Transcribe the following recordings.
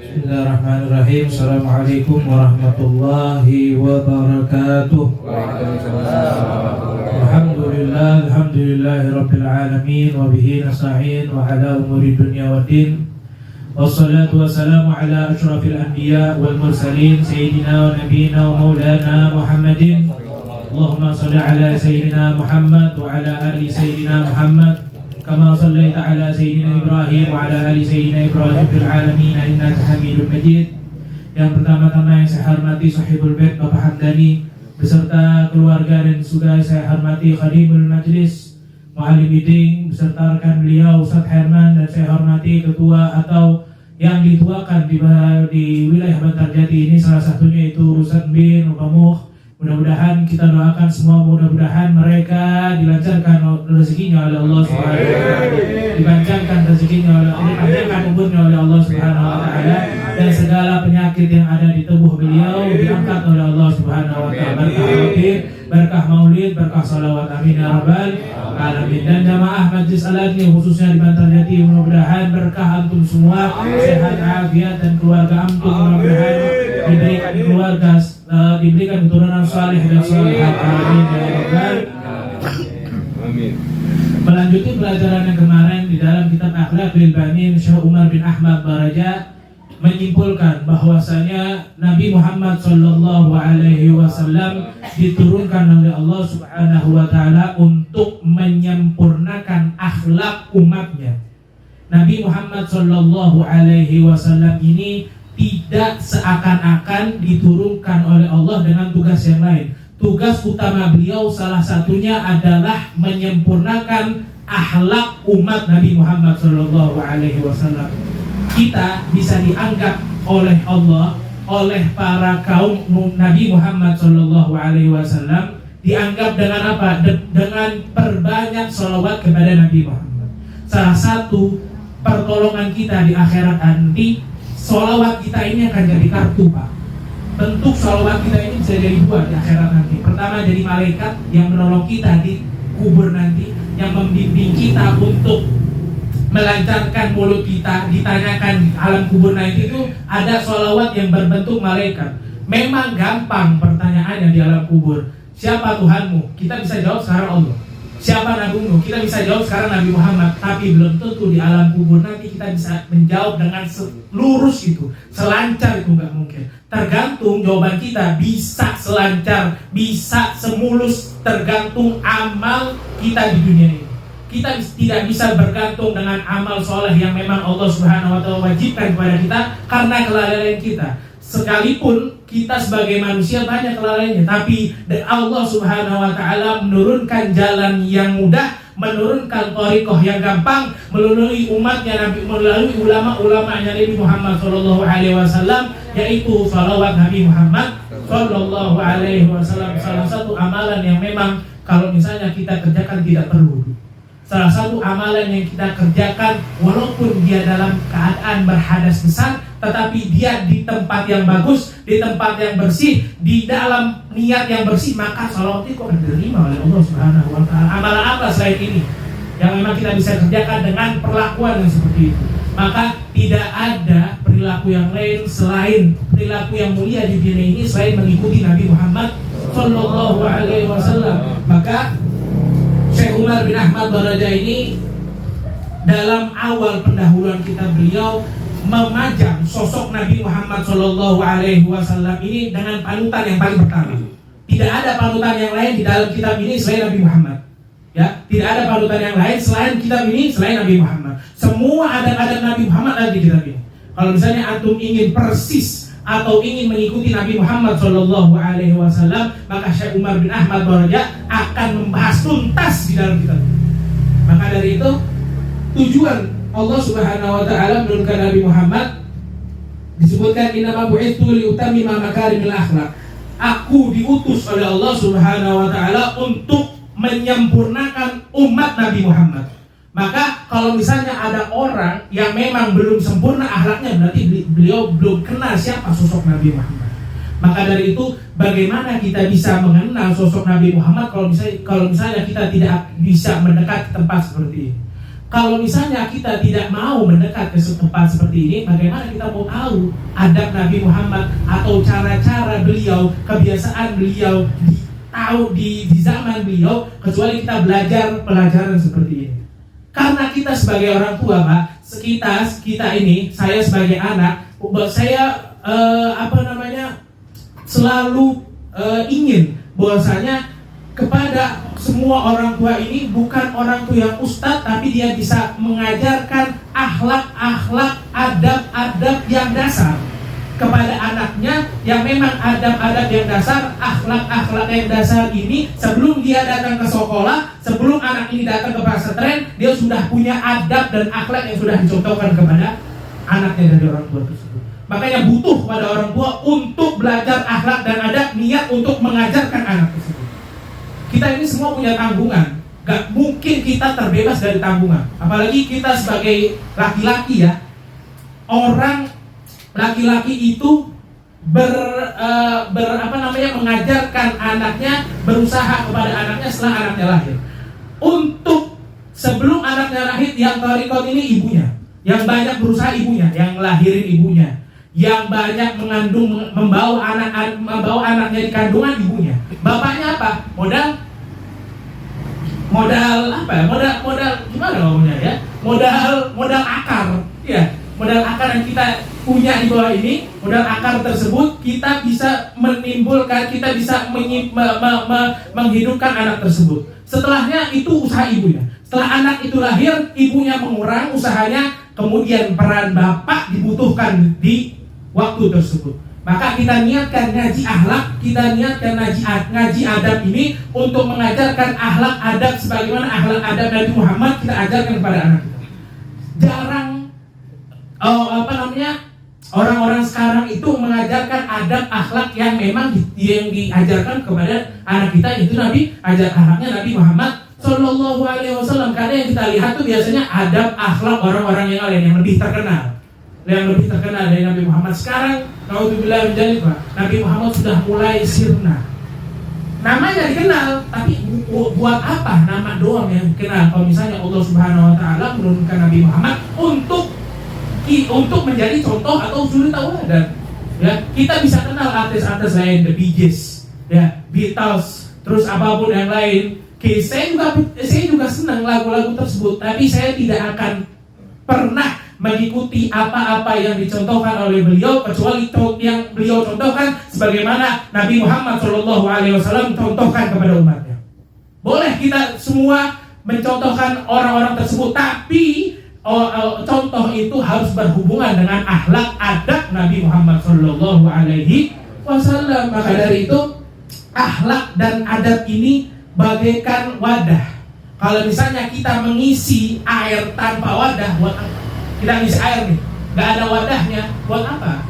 Bismillahirrahmanirrahim. Assalamualaikum warahmatullahi wabarakatuh. Alhamdulillahirabbil alamin wa bihi nasta'in wa ala umuri dunya waddin. Wassalatu wassalamu ala asyrafil anbiya wal mursalin sayyidina wa nabiyyina wa maulana Muhammadin. Allahumma shalli ala sayyidina Muhammad wa ala ali sayyidina Muhammad kama shallaita ala sayyidina Ibrahim wa ala ali sayyidina Ibrahim fil alamin innaka Hamidum Majid. Yang pertama-tama yang saya hormati Sahibul Bait Bapak Hamdani beserta keluarga dan juga saya hormati Khadimul Majlis Muallim Meeting beserta rekan beliau Ustaz Herman, dan saya hormati ketua atau yang dituakan di wilayah Bantarjati ini, salah satunya itu Ustaz bin Upamuh. Mudah-mudahan kita doakan semua, mudah-mudahan mereka dilancarkan rezekinya oleh Allah Subhanahu wa taala, dipanjangkan rezekinya oleh Allah, dipanjangkan umurnya oleh Allah Subhanahu wa taala, dan segala penyakit yang ada di tubuh beliau diangkat oleh Allah Subhanahu wa taala. Berkah maulid, berkah maulid, berkah salawat, amin ya rabbal alamin. Dan jamaah Majlis Al-Adli khususnya di Bantarjati, mudah-mudahan berkah antum semua, sehat, afiat, dan keluarga antum mudah-mudahan diberikan keluarga, diberikan keturunan saleh dan salihat, amin ya rabbal alamin. Melanjuti pelajaran yang kemarin di dalam kitab Akhlaqul Banin, Syekh Umar bin Ahmad Baraja menyimpulkan bahwasanya Nabi Muhammad sallallahu alaihi wasallam diturunkan oleh Allah Subhanahu wa taala untuk menyempurnakan akhlak umatnya. Nabi Muhammad sallallahu alaihi wasallam ini tidak seakan-akan diturunkan oleh Allah dengan tugas yang lain. Tugas utama beliau salah satunya adalah menyempurnakan akhlak umat Nabi Muhammad sallallahu alaihi wasallam. Kita bisa dianggap oleh Allah, oleh para kaum Nabi Muhammad sallallahu alaihi wasallam, dianggap dengan apa? Dengan perbanyak sholawat kepada Nabi Muhammad. Salah satu pertolongan kita di akhirat nanti, sholawat kita ini akan jadi kartu, Pak. Bentuk sholawat kita ini bisa jadi dua di akhirat nanti. Pertama, jadi malaikat yang menolong kita di kubur nanti, yang membimbing kita untuk melancarkan mulut kita, ditanyakan di alam kubur nanti itu ada sholawat yang berbentuk malaikat. Memang gampang pertanyaannya di alam kubur. Siapa Tuhanmu? Kita bisa jawab sekarang Allah. Siapa Nabimu? Kita bisa jawab sekarang Nabi Muhammad. Tapi belum tentu di alam kubur nanti kita bisa menjawab dengan lurus itu, selancar itu, nggak mungkin. Tergantung jawaban kita bisa selancar, bisa semulus, tergantung amal kita di dunia ini. Kita tidak bisa bergantung dengan amal soleh yang memang Allah Subhanahu wa taala wajibkan kepada kita karena kelalaian kita. Sekalipun kita sebagai manusia banyak kelalaiannya, tapi Allah Subhanahu wa taala menurunkan jalan yang mudah, menurunkan thariqah yang gampang melalui umatnya Nabi, melalui ulama-ulamanya Nabi Muhammad sallallahu alaihi wasallam, yaitu salawat Nabi Muhammad sallallahu alaihi wasallam. Salah satu amalan yang memang kalau misalnya kita kerjakan tidak perlu wudu. Salah satu amalan yang kita kerjakan walaupun dia dalam keadaan berhadas besar, tetapi dia di tempat yang bagus, di tempat yang bersih, di dalam niat yang bersih, maka salawat itu akan diterima oleh Allah Subhanahu wa taala. Amalan apa selain ini yang memang kita bisa kerjakan dengan perlakuan yang seperti itu? Maka tidak ada perilaku yang lain selain perilaku yang mulia di dunia ini selain mengikuti Nabi Muhammad sallallahu alaihi wasallam. Maka Syekh Umar bin Ahmad Baraja ini dalam awal pendahuluan kitab beliau memajang sosok Nabi Muhammad sallallahu alaihi wasallam ini dengan panutan yang paling pertama. Tidak ada panutan yang lain di dalam kitab ini selain Nabi Muhammad. Ya, tidak ada panutan yang lain selain kitab ini selain Nabi Muhammad. Semua adab-adab Nabi Muhammad ada di kitab ini. Kalau misalnya antum ingin persis atau ingin mengikuti Nabi Muhammad sallallahu alaihi wasallam, maka Syekh Umar bin Ahmad Baraja akan membahas tuntas di dalam kitab ini. Maka dari itu tujuan Allah Subhanahu wa taala menurunkan Nabi Muhammad disebutkan innama bu'itsu liutammima makarimil akhlaq. Aku diutus oleh Allah Subhanahu wa taala untuk menyempurnakan umat Nabi Muhammad. Maka kalau misalnya ada orang yang memang belum sempurna akhlaknya, berarti beliau belum kenal siapa sosok Nabi Muhammad. Maka dari itu bagaimana kita bisa mengenal sosok Nabi Muhammad kalau misalnya kita tidak bisa mendekat ke tempat seperti ini? Kalau misalnya kita tidak mau mendekat ke tempat seperti ini, bagaimana kita mau tahu adab Nabi Muhammad atau cara-cara beliau, kebiasaan beliau di zaman beliau, kecuali kita belajar pelajaran seperti ini. Karena kita sebagai orang tua, Pak, kita ini, saya sebagai anak, saya selalu ingin bahwasanya kepada semua orang tua ini bukan orang tua yang ustadz, tapi dia bisa mengajarkan akhlak-akhlak, adab-adab yang dasar kepada anaknya, yang memang adab-adab yang dasar, akhlak-akhlak yang dasar ini sebelum dia datang ke sekolah, sebelum anak ini datang ke pesantren, dia sudah punya adab dan akhlak yang sudah dicontohkan kepada anaknya dari orang tua tersebut. Makanya butuh pada orang tua untuk belajar akhlak dan adab, niat untuk mengajarkan anak tersebut. Kita ini semua punya tanggungan, gak mungkin kita terbebas dari tanggungan. Apalagi kita sebagai laki-laki ya, orang laki-laki itu mengajarkan anaknya, berusaha kepada anaknya setelah anaknya lahir. Untuk sebelum anaknya lahir, yang tarikot ini ibunya, yang banyak berusaha ibunya, yang lahirin ibunya, yang banyak mengandung, membawa anaknya di kandungan ibunya. Bapaknya apa? Modal gimana ngomongnya ya? Modal akar. Ya, modal akar yang kita punya di bawah ini, modal akar tersebut kita bisa menimbulkan, kita bisa menghidupkan anak tersebut. Setelahnya itu usaha ibunya. Setelah anak itu lahir, ibunya mengurang usahanya, kemudian peran bapak dibutuhkan di waktu tersebut. Maka kita niatkan ngaji akhlak, kita niatkan ngaji adab ini untuk mengajarkan akhlak adab sebagaimana akhlak adab Nabi Muhammad kita ajarkan kepada anak kita. Jarang orang-orang sekarang itu mengajarkan adab akhlak yang memang yang diajarkan kepada anak kita, itu Nabi ajar akhlaknya Nabi Muhammad Sallallahu Alaihi Wasallam. Karena yang kita lihat tuh biasanya adab akhlak orang-orang yang lain yang lebih terkenal dari Nabi Muhammad. Sekarang naudzubillah min dzalik, Pak, Nabi Muhammad sudah mulai sirna. Namanya dikenal, tapi buat apa nama doang yang dikenal? Kalau misalnya Allah Subhanahu Wa Taala menurunkan Nabi Muhammad untuk menjadi contoh atau suri tauladan. Ya, kita bisa kenal artis-artis lain, The Bee Gees, ya, Beatles, terus apapun yang lain. Saya juga senang lagu-lagu tersebut, tapi saya tidak akan pernah mengikuti apa-apa yang dicontohkan oleh beliau, kecuali yang beliau contohkan sebagaimana Nabi Muhammad SAW contohkan kepada umatnya. Boleh kita semua mencontohkan orang-orang tersebut, tapi contoh itu harus berhubungan dengan akhlak adab Nabi Muhammad SAW. Maka dari itu akhlak dan adab ini bagaikan wadah. Kalau misalnya kita mengisi air tanpa wadah, buat apa? Kita ngisi air nih, nggak ada wadahnya, buat apa?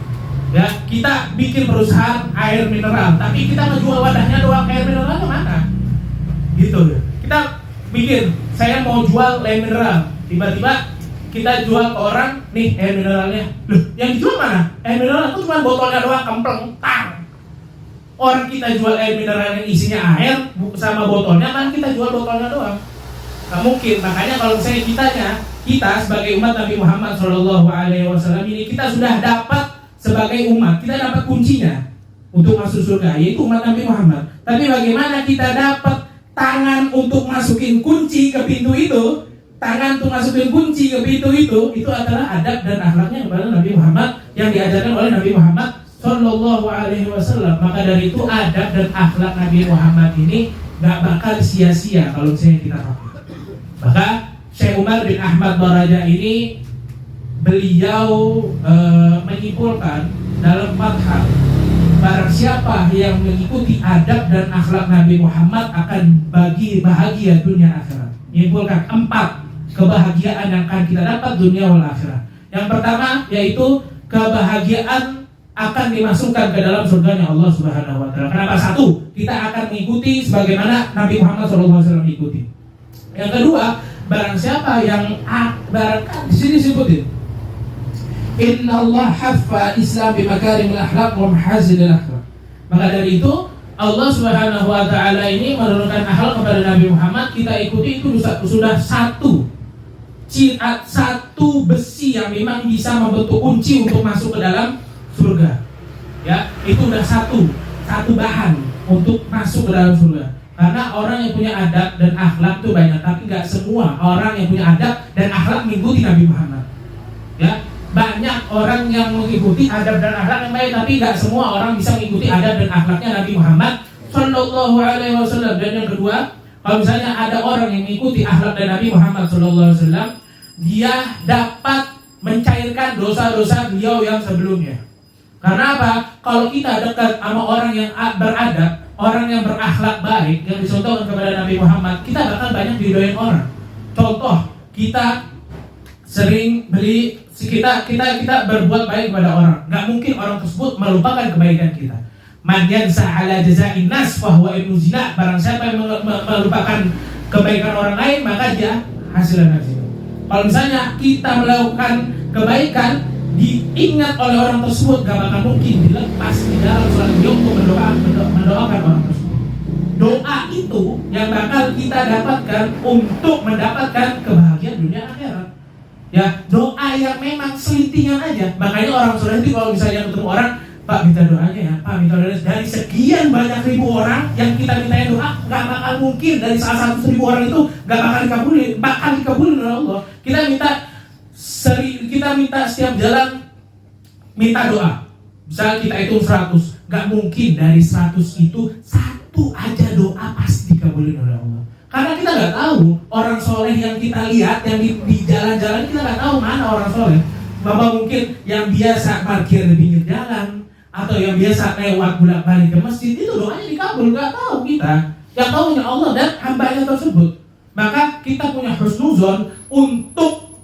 Ya, kita bikin perusahaan air mineral, tapi kita menjual wadahnya doang, air mineralnya mana? Gitu. Kita bikin, saya mau jual air mineral, tiba-tiba kita jual ke orang, nih air mineralnya. Loh, yang dijual mana? Air mineral itu cuma botolnya doang, kempleng, tang. Orang kita jual air mineral yang isinya air sama botolnya, kan kita jual botolnya doang. Nggak mungkin. Makanya kalau misalnya kita sebagai umat Nabi Muhammad SAW ini, kita sudah dapat sebagai umat, kita dapat kuncinya untuk masuk surga, yaitu umat Nabi Muhammad. Tapi bagaimana kita dapat tangan untuk masukin kunci ke pintu itu? Tangan untuk masukin kunci ke pintu itu adalah adab dan akhlaknya kepada Nabi Muhammad yang diajarkan oleh Nabi Muhammad SAW. Maka dari itu adab dan akhlak Nabi Muhammad ini gak bakal sia-sia kalau misalnya kita pakai. Maka Syekh Umar bin Ahmad Baraja ini beliau menyimpulkan dalam 4 hal. Barang siapa yang mengikuti adab dan akhlak Nabi Muhammad akan bagi bahagia dunia akhirat. Menyimpulkan 4 kebahagiaan yang akan kita dapat dunia wal akhirat. Yang pertama yaitu kebahagiaan akan dimasukkan ke dalam surganya Allah Subhanahu Wa Taala. Kenapa? 1, kita akan mengikuti sebagaimana Nabi Muhammad SAW mengikuti. Yang kedua, barang siapa yang di sini sebutin, Inna Allah haffa Islam bi makarimil akhlaq wa mahasinil akhlaq. Maka dari itu Allah Subhanahu Wa Taala ini menurunkan akhlak kepada Nabi Muhammad, kita ikuti itu sudah 1 satu besi yang memang bisa membentuk kunci untuk masuk ke dalam surga. Ya, itu udah satu bahan untuk masuk ke dalam surga. Karena orang yang punya adab dan akhlak itu banyak, tapi nggak semua orang yang punya adab dan akhlak mengikuti Nabi Muhammad. Ya, banyak orang yang mengikuti adab dan akhlak yang baik, tapi nggak semua orang bisa mengikuti adab dan akhlaknya Nabi Muhammad Sallallahu Alaihi Wasallam. Dan yang kedua, kalau misalnya ada orang yang mengikuti akhlak dan Nabi Muhammad Sallallahu Alaihi Wasallam, dia dapat mencairkan dosa-dosa beliau yang sebelumnya. Karena apa? Kalau kita dekat sama orang yang beradab, orang yang berakhlak baik, yang dicontohkan kepada Nabi Muhammad, kita bakal banyak didoain orang. Contoh, kita sering kita berbuat baik kepada orang. Gak mungkin orang tersebut melupakan kebaikan kita. Man yansa ala jaza'in nas fahuwa ibnu zina. Barang siapa yang melupakan kebaikan orang lain, maka dia hasil zina. Kalau misalnya kita melakukan kebaikan, diingat oleh orang tersebut, gak bakal mungkin dilepas di dalam sholat beliau untuk mendoakan orang tersebut. Doa itu yang bakal kita dapatkan untuk mendapatkan kebahagiaan dunia akhirat. Ya, doa yang memang selintingan aja. Makanya orang soleh itu kalau misalnya ketemu orang, Pak minta doanya ya, Pak minta doanya. Dari sekian banyak ribu orang yang kita mintain doa, gak bakal mungkin dari salah 100.000 orang itu gak bakal dikabulin oleh Allah. Kita minta setiap jalan minta doa. Misalnya kita hitung 100, gak mungkin dari 100 itu satu aja doa pasti dikabulin oleh Allah. Karena kita gak tahu orang soleh yang kita lihat, yang di jalan-jalan, kita gak tahu mana orang soleh. Bapak mungkin yang biasa parkir di pinggir jalan, atau yang biasa lewat bolak-balik ke masjid, itu doanya dikabul, gak tahu kita. Yang tahu hanya Allah dan hambanya tersebut. Maka kita punya husnuzon untuk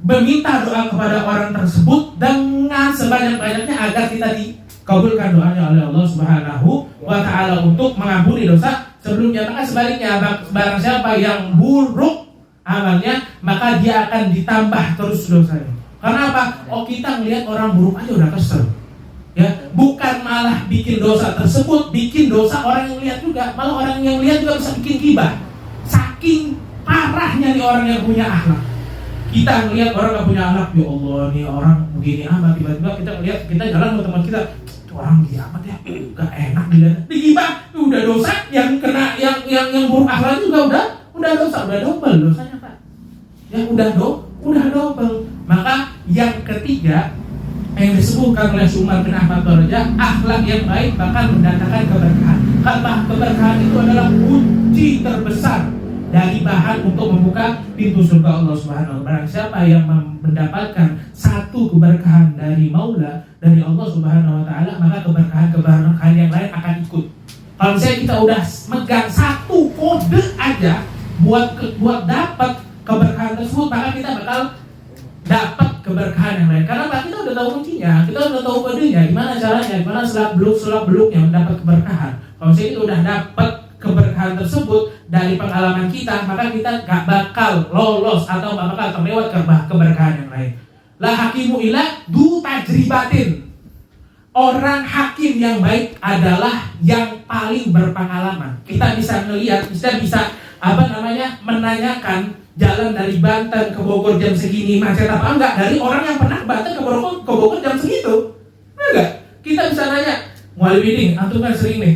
meminta doa kepada orang tersebut dengan sebanyak-banyaknya agar kita dikabulkan doanya oleh Allah Subhanahu wa Ta'ala untuk mengampuni dosa sebelumnya. Maka sebaliknya, barang siapa yang buruk amalnya, maka dia akan ditambah terus dosanya. Karena apa? Oh, kita melihat orang buruk aja udah kesel. Ya, bukan malah bikin dosa tersebut, bikin dosa orang yang lihat juga. Malah orang yang lihat juga bisa bikin gibah. Saking parahnya nih orang yang punya akhlak. Kita ngelihat orang gak punya akhlak, ya Allah nih orang begini amat. Tiba-tiba kita ngelihat, kita jalan sama teman kita, tuh orang begini amat ya, gak enak dilihat. Digibah, udah dosa. Yang kena, yang buruk akhlak juga udah dosa, udah double dosanya Pak. Yang udah double. Maka yang ketiga yang disebutkan oleh Umar bin Ahmad Raja, akhlak yang baik bakal mendatangkan keberkahan. Kata keberkahan itu adalah kunci terbesar dari bahan untuk membuka pintu surga Allah Subhanahu wa Ta'ala. Siapa yang mendapatkan satu keberkahan dari Maula, dari Allah Subhanahu wa Ta'ala, maka keberkahan yang lain akan ikut. Kalau misalnya kita udah megang satu kode aja buat dapat keberkahan tersebut, maka kita bakal dapat keberkahan yang lain. Karena kita udah tahu kuncinya, kita udah tahu kodenya, gimana caranya, gimana selak-beluknya mendapat keberkahan. Kalau misalnya kita udah dapat keberkahan tersebut dari pengalaman kita, maka kita gak bakal lolos atau gak bakal terlewat keberkahan yang lain. La hakimu ila du tajribatin. Orang hakim yang baik adalah yang paling berpengalaman. Kita bisa melihat, kita bisa menanyakan jalan dari Banten ke Bogor jam segini macet apa enggak dari orang yang pernah Banten ke Bogor jam segitu. Enggak? Kita bisa nanya, Mualim Biding, antum kan sering nih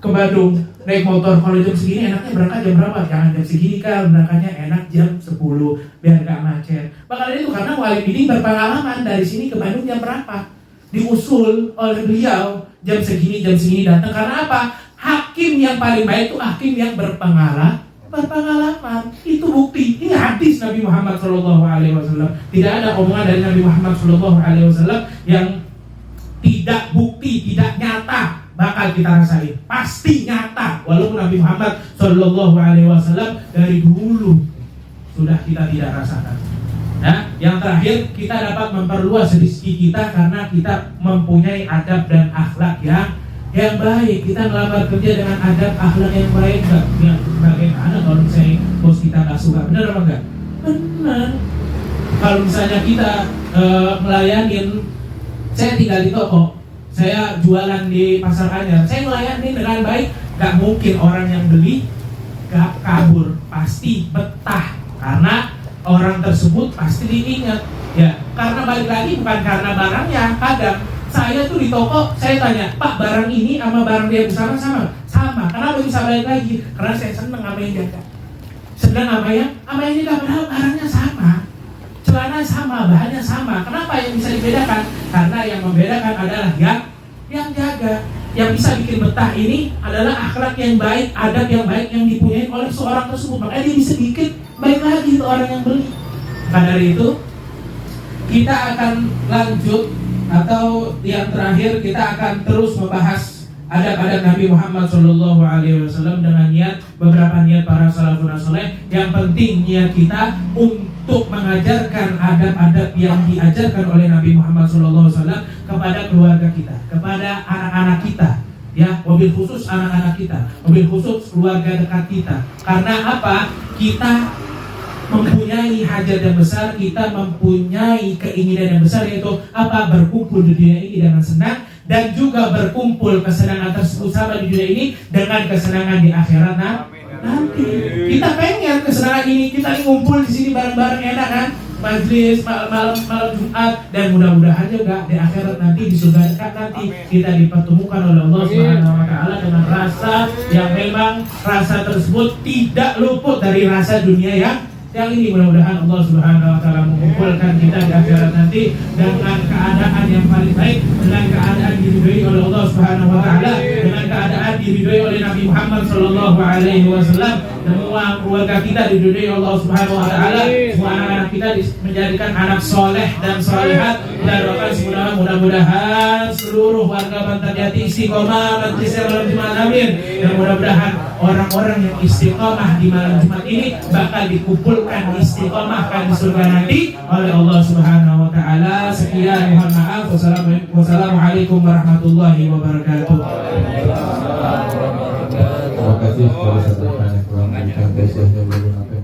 ke Bandung naik motor, kalau jam segini enaknya berangkat jam berapa? Jangan jam segini kan, berangkatnya enak jam 10 biar gak macet. Makanya itu karena Mualim Biding berpengalaman dari sini ke Bandung jam berapa, diusul oleh beliau jam segini datang. Karena apa? Hakim yang paling baik itu hakim yang berpengalaman. Itu bukti. Ini hadis Nabi Muhammad SAW. Tidak ada omongan dari Nabi Muhammad SAW yang tidak bukti, tidak nyata bakal kita rasain. Pasti nyata. Walaupun Nabi Muhammad SAW dari dulu sudah kita tidak rasakan. Nah, yang terakhir, kita dapat memperluas rezeki kita karena kita mempunyai adab dan akhlak yang baik. Kita melamar kerja dengan adab akhlak yang baik. Ya, bagaimana kalau misalnya bos kita nggak suka? Benar apa enggak? Benar. Kalau misalnya kita melayanin, saya tinggal di toko, saya jualan di pasar Anyar, saya melayani dengan baik, nggak mungkin orang yang beli gak kabur, pasti betah. Karena orang tersebut pasti diingat. Ya, karena balik lagi bukan karena barangnya. Kadang saya tuh di toko, saya tanya, Pak, barang ini sama barang dia bersama sama? Sama. Kenapa bisa balik lagi? Karena saya seneng sama yang jaga. Seneng sama yang jaga, padahal barangnya sama, celana sama, bahannya sama. Kenapa yang bisa dibedakan? Karena yang membedakan adalah yang jaga. Yang bisa bikin betah ini adalah akhlak yang baik, adab yang baik yang dipunyai oleh seorang tersebut. Makanya dia bisa sedikit baik lagi itu orang yang beli. Maka dari itu kita akan lanjut, atau yang terakhir kita akan terus membahas adab-adab Nabi Muhammad SAW dengan beberapa niat para salafun saleh. Yang penting niat kita untuk mengajarkan adab-adab yang diajarkan oleh Nabi Muhammad SAW kepada keluarga kita, kepada anak-anak kita, ya, mobil khusus anak-anak kita, mobil khusus keluarga dekat kita. Karena apa? Kita mempunyai hajat yang besar, kita mempunyai keinginan yang besar, yaitu apa? Berkumpul di dunia ini dengan senang, dan juga berkumpul kesenangan tersebut sama di dunia ini dengan kesenangan di akhirat nanti. Kita pengen kesenangan ini, kita ngumpul di sini bareng-bareng enak kan? Majlis malam Jumat, dan mudah-mudahan juga di akhirat nanti, di surga dekat nanti, kita dipertemukan oleh Allah Subhanahu wa taala dengan rasa yang memang rasa tersebut tidak luput dari rasa dunia yang ini. Mudah-mudahan Allah Subhanahu wa taala mengumpulkan kita di akhirat nanti dengan keadaan yang paling baik, dengan keadaan diridhoi oleh Allah Subhanahu wa taala, dengan keadaan diridhoi oleh Nabi Muhammad sallallahu alaihi wasallam. Semua keluarga kita diridhoi Allah Subhanahu wa taala, semua anak-anak kita menjadikan anak soleh dan solehat. Kita doakan mudah-mudahan seluruh warga Bantar Jati istiqomah majlis malam Jumat, amin. Dan mudah-mudahan orang-orang yang istiqomah di malam Jumat ini bakal dikumpulkan istiqomah di surga nanti oleh Allah Subhanahu wa taala. Sekian, mohon maaf. Wassalamualaikum warahmatullahi wabarakatuh. Terima kasih kepada saudara yang telah memberikan tesnya.